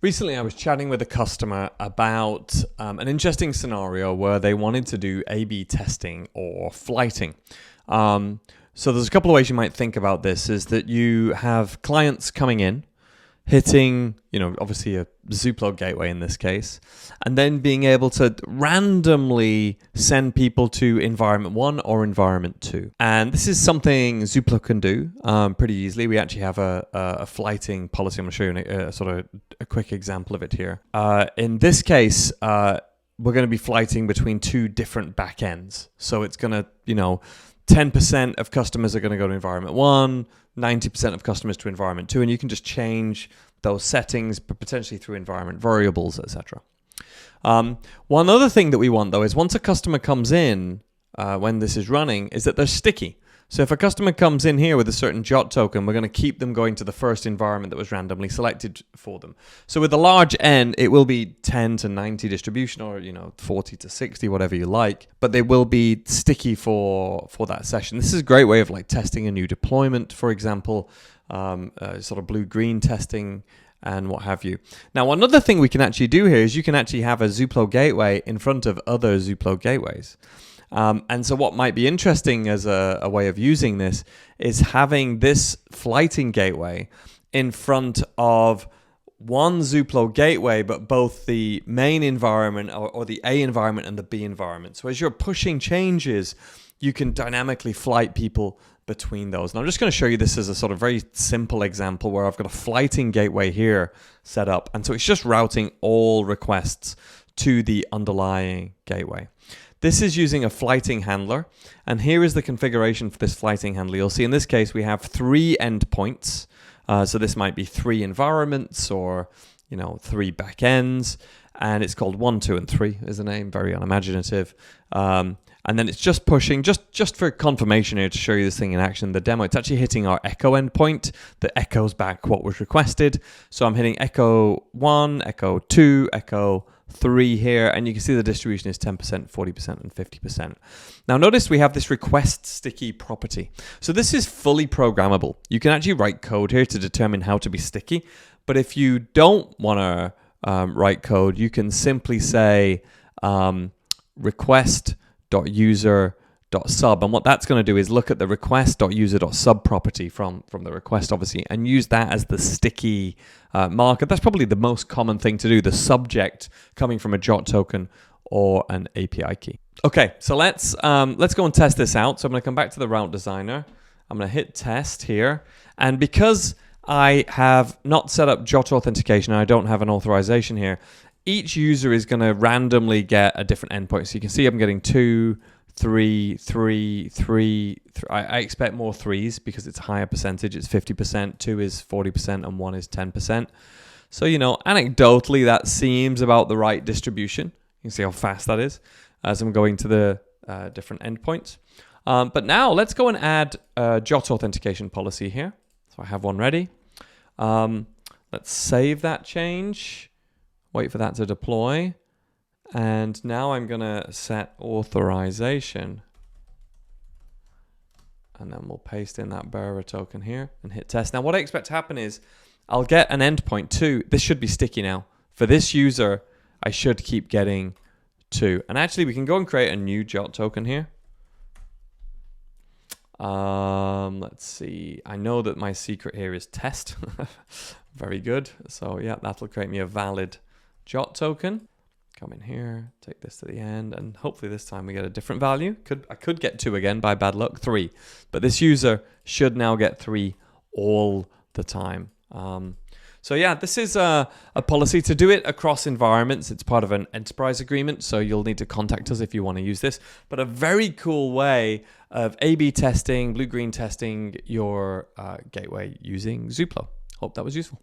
Recently, I was chatting with a customer about an interesting scenario where they wanted to do A/B testing or flighting. So there's a couple of ways you might think about this. Is that you have clients coming in, hitting, obviously a Zuplo gateway in this case, and then being able to randomly send people to environment 1 or environment 2. And this is something Zuplo can do pretty easily. We actually have a flighting policy. I'm going to show you a quick example of it here. In this case, we're going to be flighting between two different backends. So it's going to, 10% of customers are going to go to environment 1, 90% of customers to environment 2, and you can just change those settings, but potentially through environment variables, etc. One other thing that we want, though, is once a customer comes in, when this is running, is that they're sticky. So if a customer comes in here with a certain JOT token, we're going to keep them going to the first environment that was randomly selected for them. So with a large N, it will be 10 to 90 distribution, or 40 to 60, whatever you like. But they will be sticky for that session. This is a great way of testing a new deployment, for example, sort of blue-green testing and what have you. Now, another thing we can actually do here is you can actually have a Zuplo gateway in front of other Zuplo gateways. And so what might be interesting as a way of using this is having this flighting gateway in front of one Zuplo gateway, but both the main environment or the A environment and the B environment. So as you're pushing changes, you can dynamically flight people between those. And I'm just going to show you this as a sort of very simple example where I've got a flighting gateway here set up. And so it's just routing all requests to the underlying gateway. This is using a flighting handler, and here is the configuration for this flighting handler. You'll see in this case we have 3 endpoints, so this might be 3 environments or 3 backends, and it's called 1, 2, and 3 is the name, very unimaginative. And then it's just pushing, just for confirmation here to show you this thing in action, the demo, it's actually hitting our echo endpoint that echoes back what was requested. So I'm hitting echo 1, echo 2, echo 3 here, and you can see the distribution is 10%, 40%, and 50%. Now notice we have this request sticky property. So this is fully programmable. You can actually write code here to determine how to be sticky, but if you don't want to write code, you can simply say request.user.sub, and what that's going to do is look at the request.user.sub property from the request, obviously, and use that as the sticky marker. That's probably the most common thing to do, the subject coming from a JOT token or an API key. Okay, so let's go and test this out. So I'm going to come back to the route designer. I'm going to hit test here, and because I have not set up JOT authentication, I don't have an authorization here, each user is going to randomly get a different endpoint. So you can see I'm getting 2, 3, 3, 3. I expect more 3s because it's a higher percentage. It's 50%, 2 is 40%, and 1 is 10%. So, anecdotally, that seems about the right distribution. You can see how fast that is as I'm going to the different endpoints. But now let's go and add a JOT authentication policy here. So I have one ready. Let's save that change. Wait for that to deploy. And now I'm going to set authorization. And then we'll paste in that bearer token here and hit test. Now what I expect to happen is I'll get an endpoint 2. This should be sticky now. For this user, I should keep getting 2. And actually we can go and create a new JOT token here. Let's see. I know that my secret here is test. Very good. So yeah, that'll create me a valid JOT token. Come in here, take this to the end, and hopefully this time we get a different value. I could get 2 again by bad luck, 3. But this user should now get 3 all the time. So yeah, this is a policy to do it across environments. It's part of an enterprise agreement, so you'll need to contact us if you want to use this. But a very cool way of A/B testing, blue-green testing your gateway using Zuplo. Hope that was useful.